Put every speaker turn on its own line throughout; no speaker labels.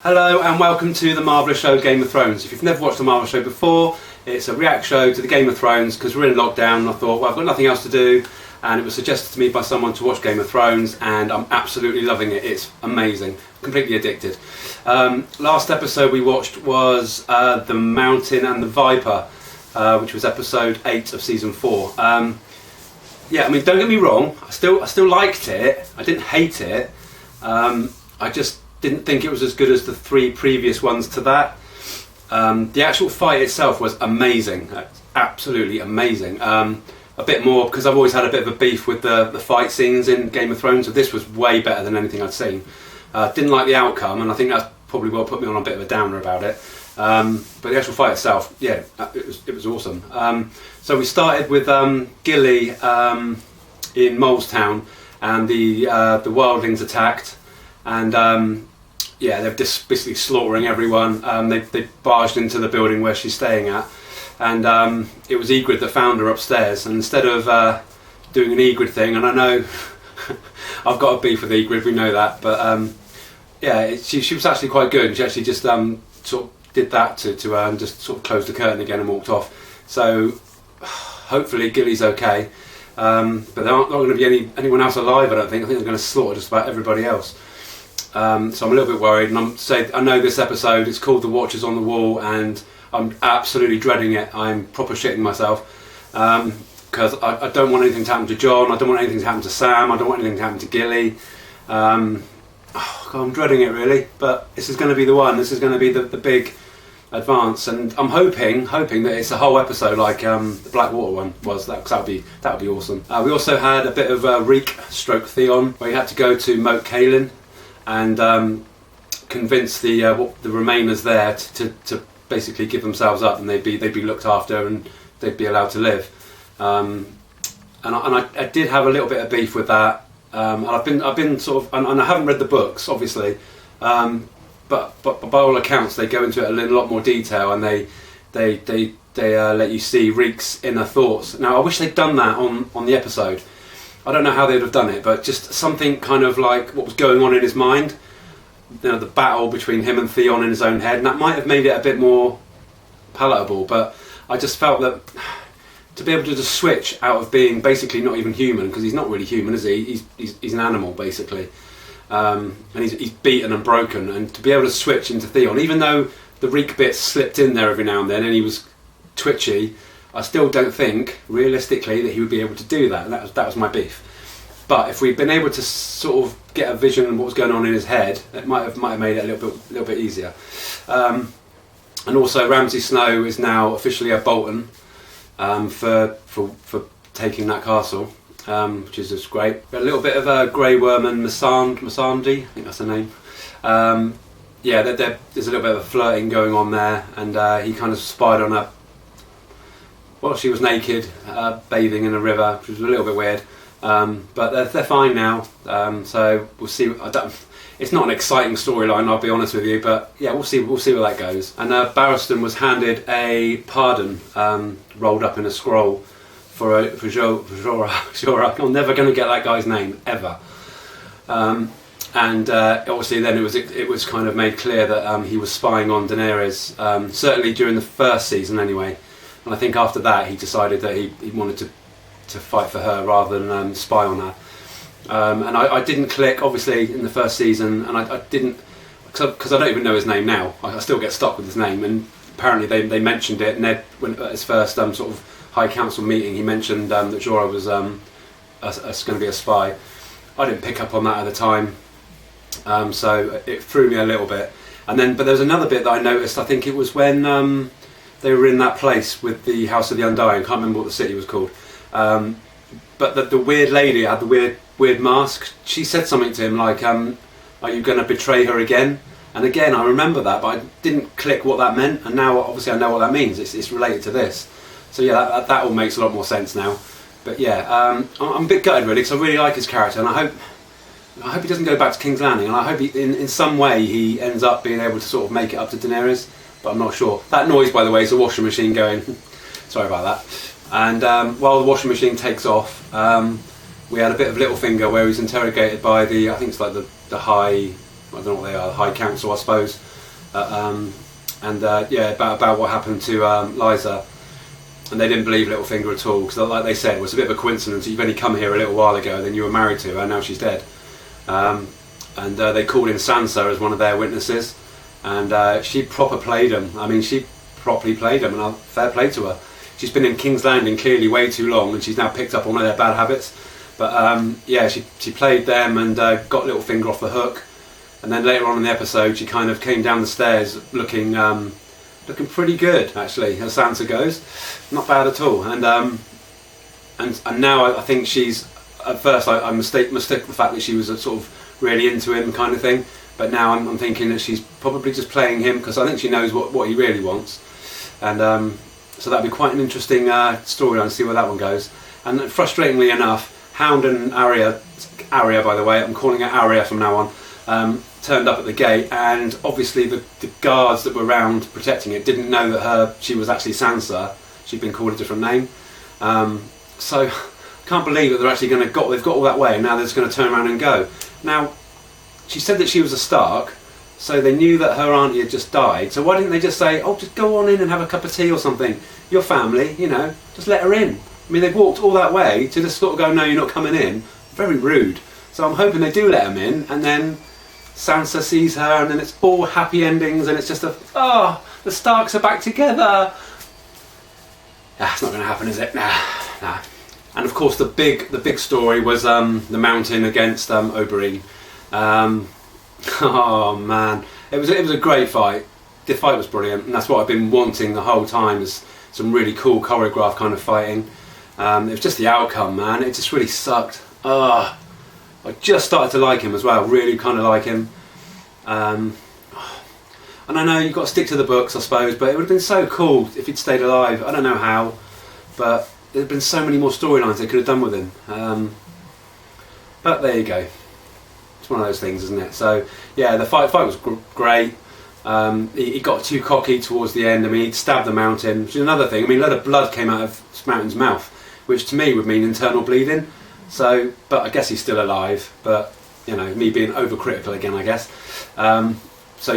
Hello and welcome to the marvellous show Game of Thrones. If you've never watched the marvellous show before, it's a react show to the Game of Thrones because we're in lockdown and I thought, well, I've got nothing else to do, and it was suggested to me by someone to watch Game of Thrones and I'm absolutely loving it. It's amazing, completely addicted. Last episode we watched was The Mountain and the Viper, which was episode 8 of season 4. Yeah, I mean, don't get me wrong, I still liked it. I didn't hate it. I just didn't think it was as good as the 3 previous ones to that. The actual fight itself was amazing, absolutely amazing. A bit more, because I've always had a bit of a beef with the fight scenes in Game of Thrones, so this was way better than anything I'd seen. Didn't like the outcome, and I think that's probably what put me on a bit of a downer about it. But the actual fight itself, yeah, it was awesome. So we started with Gilly in Molestown, and the wildlings attacked. And yeah, they're just basically slaughtering everyone. They barged into the building where she's staying at, and it was Ygritte that found her upstairs. And instead of doing an Ygritte thing, and I know I've got a beef with Ygritte, we know that, but yeah, she was actually quite good. She actually just sort of did that to and just sort of closed the curtain again and walked off. So hopefully Gilly's okay, but there aren't going to be anyone else alive. I don't think. I think they're going to slaughter just about everybody else. So I'm a little bit worried, and I know this episode is called The Watchers on the Wall, and I'm absolutely dreading it. I'm proper shitting myself because I don't want anything to happen to Jon. I don't want anything to happen to Sam. I don't want anything to happen to Gilly. God, I'm dreading it really, but this is going to be the one. This is going to be the big advance, and I'm hoping that it's a whole episode like the Blackwater one was. That would be awesome. We also had a bit of Reek stroke Theon, where he had to go to Moat Cailin and convince the Remainers there to basically give themselves up, and they'd be looked after and they'd be allowed to live. And I did have a little bit of beef with that. And I've been sort of, and I haven't read the books obviously, but by all accounts they go into it in a lot more detail, and they let you see Reek's inner thoughts. Now I wish they'd done that on the episode. I don't know how they'd have done it, but just something kind of like what was going on in his mind, you know, the battle between him and Theon in his own head, and that might have made it a bit more palatable. But I just felt that to be able to just switch out of being basically not even human, because he's not really human, is he? He's an animal basically, and he's beaten and broken, and to be able to switch into Theon, even though the Reek bits slipped in there every now and then, and he was twitchy, I still don't think, realistically, that he would be able to do that. And that was my beef. But if we'd been able to sort of get a vision of what was going on in his head, it might have made it a little bit easier. And also, Ramsay Snow is now officially a Bolton for taking that castle, which is just great. A little bit of Grey Worm and Missandei, I think that's the name. Yeah, there's a little bit of flirting going on there, and he kind of spied on her. Well, she was naked, bathing in a river, which was a little bit weird, but they're fine now. So we'll see. It's not an exciting storyline, I'll be honest with you, but yeah, we'll see where that goes. And Barristan was handed a pardon rolled up in a scroll for Jorah. I'm never going to get that guy's name ever. And obviously, then it was kind of made clear that he was spying on Daenerys, certainly during the first season, anyway. And I think after that he decided that he wanted to fight for her rather than spy on her. And I didn't click, obviously, in the first season, and I didn't, because I don't even know his name now. I still get stuck with his name, and apparently they mentioned it. Ned, at his first sort of High Council meeting, he mentioned that Jorah was going to be a spy. I didn't pick up on that at the time, so it threw me a little bit. But there was another bit that I noticed. I think it was when they were in that place with the House of the Undying. I can't remember what the city was called. But the weird lady had the weird mask. She said something to him like, "Are you going to betray her again?" And again, I remember that, but I didn't click what that meant. And now, obviously, I know what that means. It's related to this. So yeah, that all makes a lot more sense now. But yeah, I'm a bit gutted really, because I really like his character, and I hope he doesn't go back to King's Landing, and I hope in some way he ends up being able to sort of make it up to Daenerys. But I'm not sure. That noise, by the way, is a washing machine going. Sorry about that. And while the washing machine takes off, we had a bit of Littlefinger where he's interrogated by I think it's like the High, I don't know what they are, the High Council, I suppose. About what happened to Liza, and they didn't believe Littlefinger at all, because like they said, it was a bit of a coincidence. You've only come here a little while ago, then you were married to her, and now she's dead. They called in Sansa as one of their witnesses, and she proper played them. I mean, she properly played them, and fair play to her. She's been in King's Landing clearly way too long, and she's now picked up on one of their bad habits. But she played them and got Littlefinger off the hook. And then later on in the episode, she kind of came down the stairs looking pretty good, actually, as Sansa goes. Not bad at all. And now I think she's, at first I mistook the fact that she was sort of really into him kind of thing. But now I'm thinking that she's probably just playing him, because I think she knows what he really wants. And so that'd be quite an interesting storyline to see where that one goes. And frustratingly enough, Hound and Arya, by the way, I'm calling her Arya from now on, turned up at the gate, and obviously the guards that were around protecting it didn't know that she was actually Sansa. She'd been called a different name. So I can't believe that they're actually they've got all that way, and now they're just going to turn around and go. Now, she said that she was a Stark, so they knew that her auntie had just died, so why didn't they just say, oh, just go on in and have a cup of tea or something? Your family, just let her in. I mean, they've walked all that way to just sort of go, no, you're not coming in. Very rude. So I'm hoping they do let them in, and then Sansa sees her, and then it's all happy endings, and it's just the Starks are back together. It's not going to happen, is it? Nah. And of course, the big story was the Mountain against Oberyn. Oh man, it was a great fight. The fight was brilliant, and that's what I've been wanting the whole time, is some really cool choreographed kind of fighting. It was just the outcome, man. It just really sucked. I just started to like him as well, really kind of like him. And I know you've got to stick to the books, I suppose, but it would have been so cool if he'd stayed alive. I don't know how, but there have been so many more storylines they could have done with him. But there you go. It's one of those things, isn't it? So yeah, the fight was great. He got too cocky towards the end. I mean, he'd stabbed the Mountain, which is another thing. I mean, a lot of blood came out of Mountain's mouth, which to me would mean internal bleeding. So, but I guess he's still alive. But me being overcritical again, I guess. So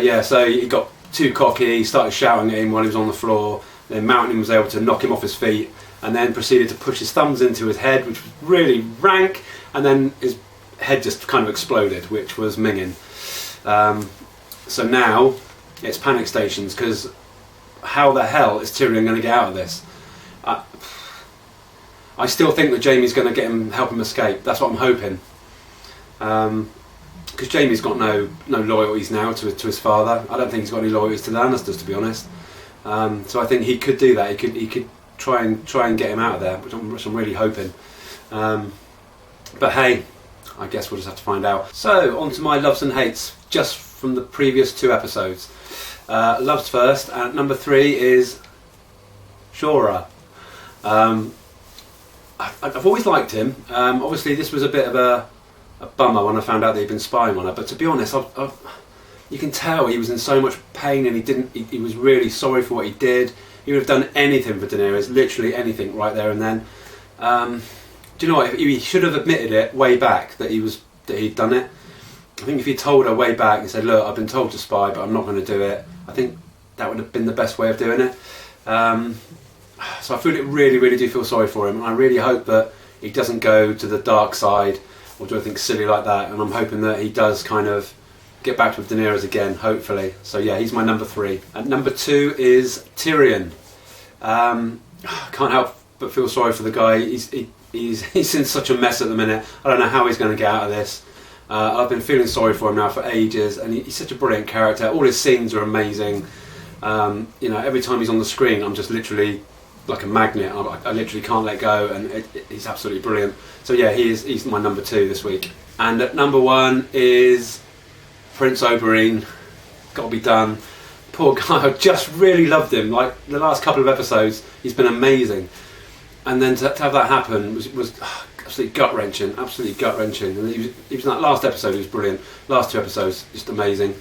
he got too cocky. He started shouting at him while he was on the floor. Then Mountain was able to knock him off his feet, and then proceeded to push his thumbs into his head, which was really rank. And then his head just kind of exploded, which was minging. So now it's panic stations, because how the hell is Tyrion going to get out of this? I still think that Jaime's going to help him escape. That's what I'm hoping. Because Jaime's got no loyalties now to his father. I don't think he's got any loyalties to the Lannisters, to be honest. So I think he could do that. He could try and get him out of there, which I'm really hoping. But hey, I guess we'll just have to find out. So on to my loves and hates, just from the previous 2 episodes. Loves first, and number 3 is Jorah. I've always liked him. Obviously, this was a bit of a bummer when I found out that he'd been spying on her. But to be honest, you can tell he was in so much pain, and he was really sorry for what he did. He would have done anything for Daenerys, literally anything, right there and then. Do you know what? He should have admitted it way back that he'd done it. I think if he told her way back and said, "Look, I've been told to spy, but I'm not going to do it," I think that would have been the best way of doing it. So I really, really do feel sorry for him, and I really hope that he doesn't go to the dark side or do anything silly like that. And I'm hoping that he does kind of get back with Daenerys again, hopefully. So yeah, he's my number 3. And number 2 is Tyrion. I can't help but feel sorry for the guy. He's in such a mess at the minute. I don't know how he's going to get out of this. I've been feeling sorry for him now for ages, and he's such a brilliant character. All his scenes are amazing. Every time he's on the screen, I'm just literally like a magnet. I literally can't let go, and he's absolutely brilliant. So yeah, he's my number 2 this week. And at number 1 is Prince Oberyn. Got to be done. Poor guy. I just really loved him. Like the last couple of episodes, he's been amazing. And then to have that happen was absolutely gut-wrenching. Absolutely gut-wrenching. And he was in that last episode. He was brilliant. Last 2 episodes, just amazing.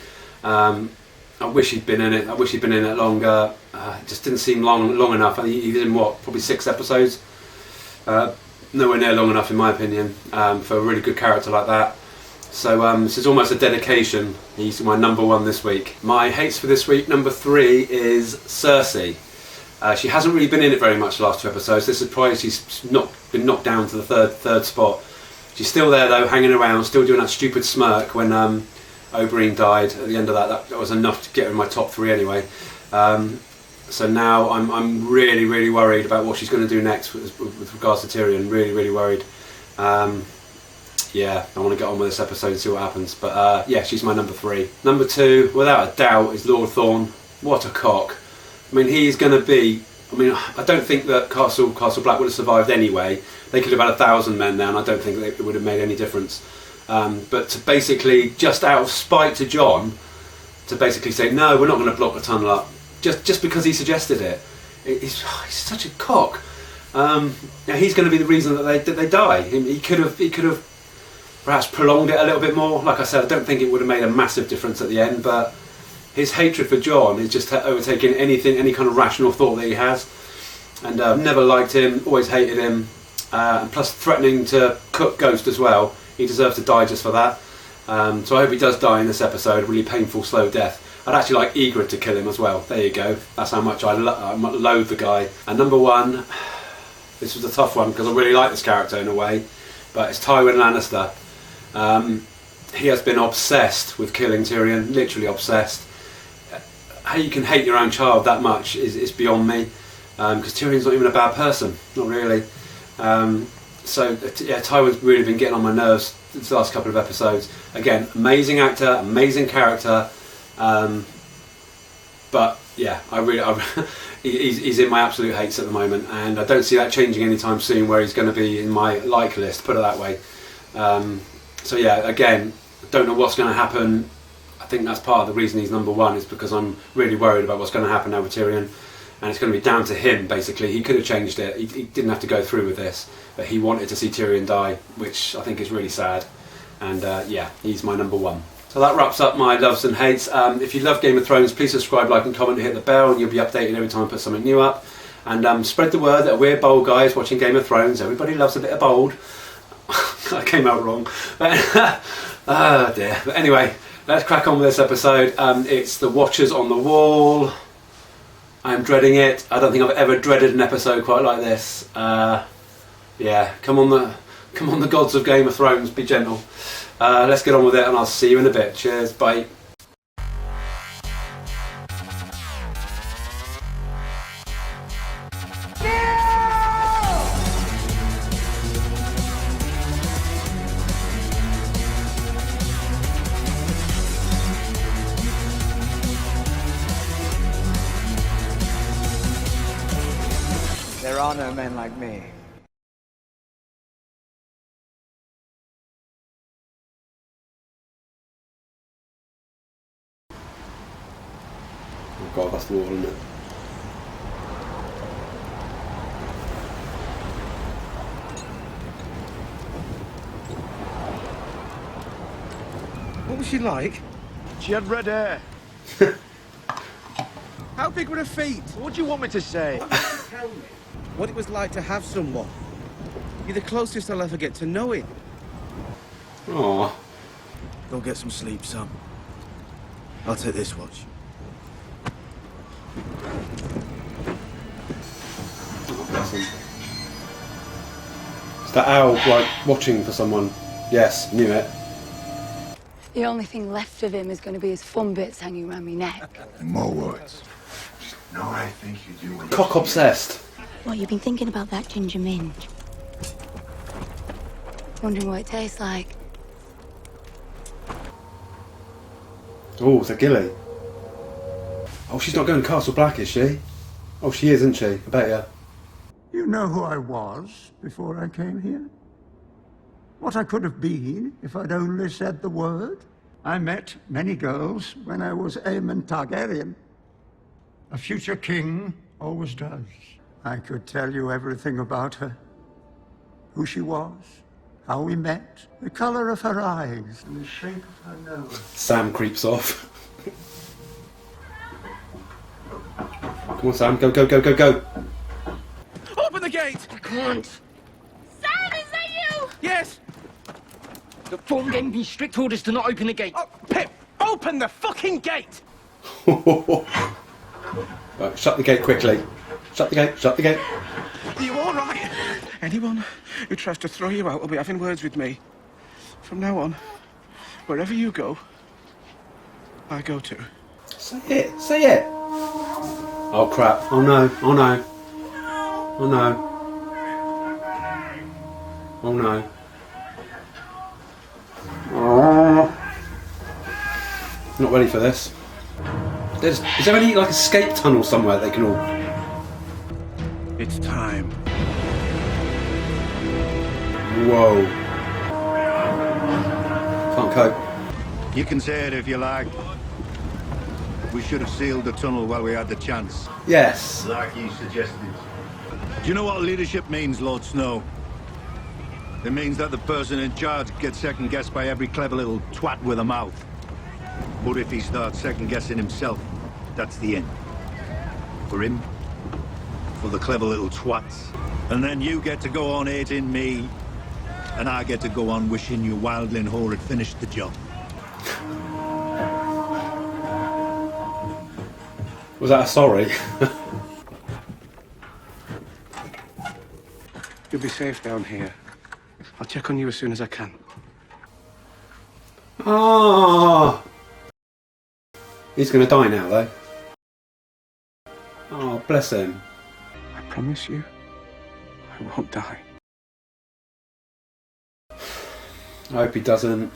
I wish he'd been in it. I wish he'd been in it longer. It just didn't seem long enough. I think he was in probably 6 episodes. Nowhere near long enough, in my opinion, for a really good character like that. So this is almost a dedication. He's my number 1 this week. My hates for this week, number 3 is Cersei. She hasn't really been in it very much the last 2 episodes. This is probably she's been knocked down to the third spot. She's still there though, hanging around, still doing that stupid smirk when Oberyn died. At the end of that was enough to get her in my top 3 anyway. So now I'm really, really worried about what she's going to do next with regards to Tyrion. Really, really worried. Yeah, I want to get on with this episode and see what happens. But yeah, she's my number 3. Number 2, without a doubt, is Lord Thorne. What a cock. I mean, he's going to be... I mean, I don't think that Castle Black would have survived anyway. They could have had 1,000 men there, and I don't think it would have made any difference. But to basically, just out of spite to Jon, to basically say, no, we're not going to block the tunnel up, just because he suggested it. He's such a cock. He's going to be the reason that they die. He could have perhaps prolonged it a little bit more. Like I said, I don't think it would have made a massive difference at the end, but his hatred for Jon is just overtaking any kind of rational thought that he has. And I've never liked him, always hated him, and plus threatening to cook Ghost as well. He deserves to die just for that. So I hope he does die in this episode, really painful, slow death. I'd actually like Ygritte to kill him as well. There you go. That's how much I loathe the guy. And number 1, this was a tough one because I really like this character in a way, but it's Tywin Lannister. He has been obsessed with killing Tyrion, literally obsessed. How you can hate your own child that much is beyond me, because Tyrion's not even a bad person, not really. So yeah, Tywin's really been getting on my nerves this last couple of episodes. Again, amazing actor, amazing character, but yeah, he's in my absolute hates at the moment, and I don't see that changing anytime soon, where he's going to be in my like list, put it that way. So yeah, again, don't know what's going to happen. I think that's part of the reason he's number 1, is because I'm really worried about what's going to happen now with Tyrion, and it's going to be down to him basically. He could have changed it, he didn't have to go through with this, but he wanted to see Tyrion die, which I think is really sad. And yeah, he's my number 1. So that wraps up my loves and hates. If you love Game of Thrones, please subscribe, like and comment and hit the bell, and you'll be updated every time I put something new up. And spread the word that we're bold guys watching Game of Thrones. Everybody loves a bit of bold. I came out wrong. Oh dear. But anyway, let's crack on with this episode. It's the Watchers on the Wall. I'm dreading it. I don't think I've ever dreaded an episode quite like this. Yeah, come on the gods of Game of Thrones, be gentle. Let's get on with it, and I'll see you in a bit. Cheers, bye.
There are no men like me.
Oh god, that's the wall, isn't it?
What was she like?
She had red hair.
How big were her feet?
What do you want me to say?
Tell me what it was like to have someone. You're the closest I'll ever get to knowing.
Aww.
Go get some sleep, son. I'll take this watch.
Oh, bless him. Is that owl like watching for someone? Yes, knew it.
The only thing left of him is going to be his fun bits hanging around my neck.
More words. No, I think you do.
Cock obsessed.
What, you've been thinking about that ginger minge? Wondering what it tastes like?
Oh, it's a gilly. Oh, she's not going Castle Black, is she? Oh, she is, isn't she? I bet ya.
You know who I was before I came here? What I could have been if I'd only said the word? I met many girls when I was Aemon Targaryen. A future king always does. I could tell you everything about her. Who she was, how we met, the color of her eyes, and the shape of her nose.
Sam creeps off. Come on, Sam. Go, go, go, go, go.
Open the gate!
I can't. Sam, is that you?
Yes!
Thornton gave me strict orders to not open the gate.
Oh, Pip, open the fucking gate!
Right, shut the gate quickly. Shut the gate, shut the gate.
Are you all right? Anyone who tries to throw you out will be having words with me. From now on, wherever you go, I go too.
Say it, say it. Oh crap, oh no, oh no. Oh no. Oh no. Oh. Not ready for this. Is there any like escape tunnel somewhere they can all...
It's time.
Whoa. Can't cope.
You can say it if you like. We should have sealed the tunnel while we had the chance.
Yes.
Like you suggested. Do you know what leadership means, Lord Snow? It means that the person in charge gets second-guessed by every clever little twat with a mouth. But if he starts second-guessing himself, that's the end. For him, for the clever little twats. And then you get to go on hating me, and I get to go on wishing you Wildling Hoare had finished the job.
Was that a sorry?
You'll be safe down here. I'll check on you as soon as I can.
Ah. He's going to die now, though. Oh, bless him.
I promise you, I won't die.
I hope he doesn't.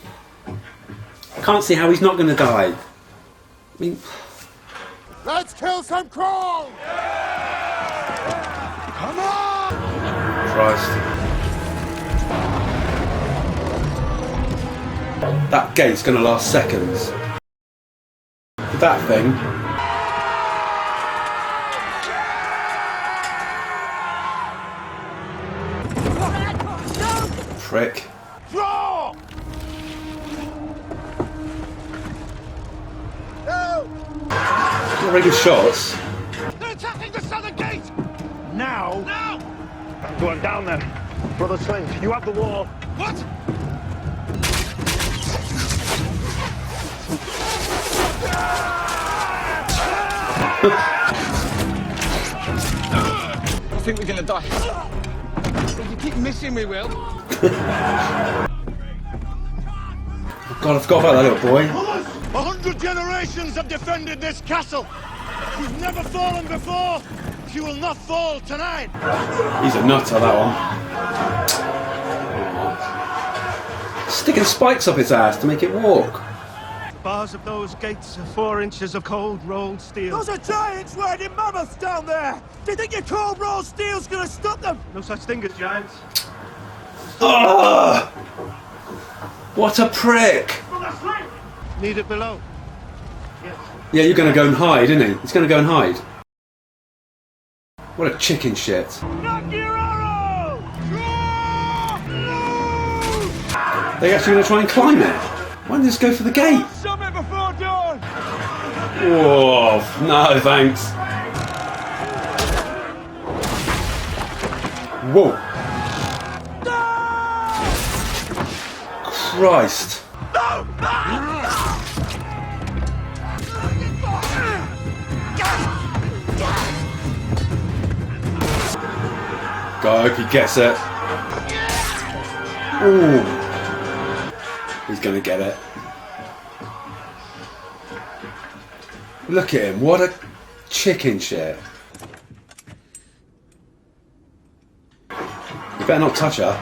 I can't see how he's not going to die. I mean...
Let's kill some crows! Come on!
Christ. That gate's going to last seconds. That thing. Prick.
Draw! No!
Not very good shots.
They're attacking the southern gate! Now? Now! Go on, down then. Brother Slink, you have the wall. What?
I think we're gonna die. If you keep missing, we will.
God, I forgot about that little boy.
100 generations have defended this castle. She's never fallen before. She will not fall tonight.
He's a nutter, that one. Sticking spikes up its ass to make it walk.
Bars of those gates are 4 inches of cold rolled steel.
Those are giants riding mammoths down there! Do you think your cold rolled steel's gonna stop them?
No such thing as giants.
Ah! What a prick!
Need it below.
Yeah, you're going to go and hide, isn't he? He's going to go and hide. What a chicken shit.
Knock your arrow!
They're actually going to try and climb it. Why didn't they just go for the gate?
Summit before dawn!
Whoa, no thanks. Whoa. Christ.
No!
God, I hope he gets it. Ooh. He's gonna get it. Look at him, what a chicken shit. You better not touch her.